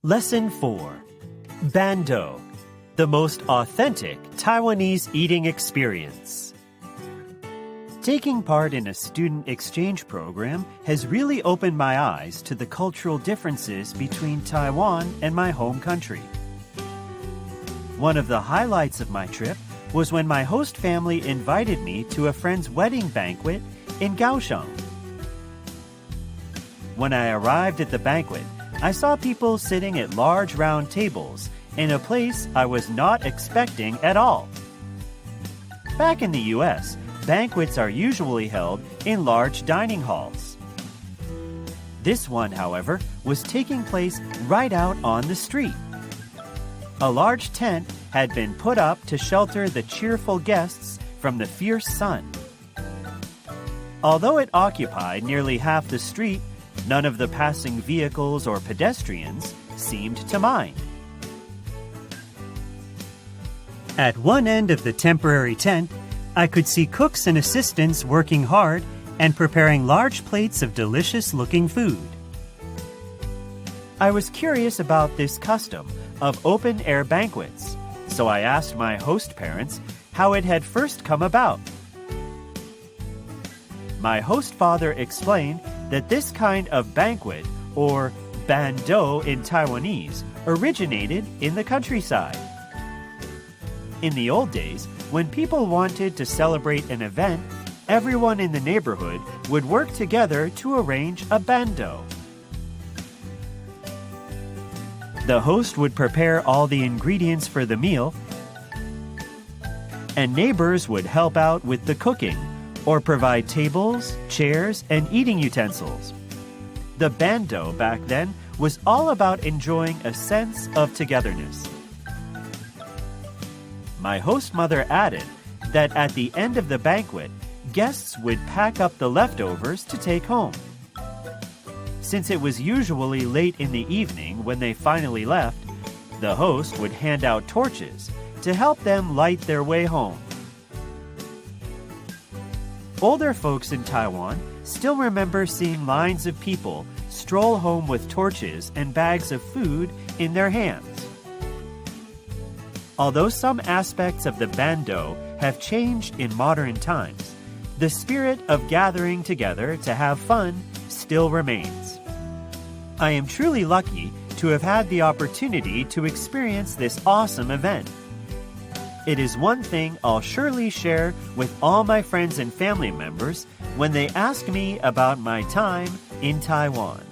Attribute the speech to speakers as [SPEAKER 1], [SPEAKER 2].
[SPEAKER 1] Lesson 4. Bando, the most authentic Taiwanese eating experience. Taking part in a student exchange program has really opened my eyes to the cultural differences between Taiwan and my home country. One of the highlights of my trip was when my host family invited me to a friend's wedding banquet in Kaohsiung. When I arrived at the banquet, I saw people sitting at large round tables in a place I was not expecting at all. Back in the US, banquets are usually held in large dining halls. This one, however, was taking place right out on the street. A large tent had been put up to shelter the cheerful guests from the fierce sun. Although it occupied nearly half the street, none of the passing vehicles or pedestrians seemed to mind. At one end of the temporary tent, I could see cooks and assistants working hard and preparing large plates of delicious-looking food. I was curious about this custom of open-air banquets, so I asked my host parents how it had first come about. My host father explained that this kind of banquet, or bando in Taiwanese, originated in the countryside. In the old days, when people wanted to celebrate an event, everyone in the neighborhood would work together to arrange a bando. The host would prepare all the ingredients for the meal, and neighbors would help out with the cooking or provide tables, chairs, and eating utensils. The bando back then was all about enjoying a sense of togetherness. My host mother added that at the end of the banquet, guests would pack up the leftovers to take home. Since it was usually late in the evening when they finally left, the host would hand out torches to help them light their way home. Older folks in Taiwan still remember seeing lines of people stroll home with torches and bags of food in their hands. Although some aspects of the bando have changed in modern times, the spirit of gathering together to have fun still remains. I am truly lucky to have had the opportunity to experience this awesome event. It is one thing I'll surely share with all my friends and family members when they ask me about my time in Taiwan.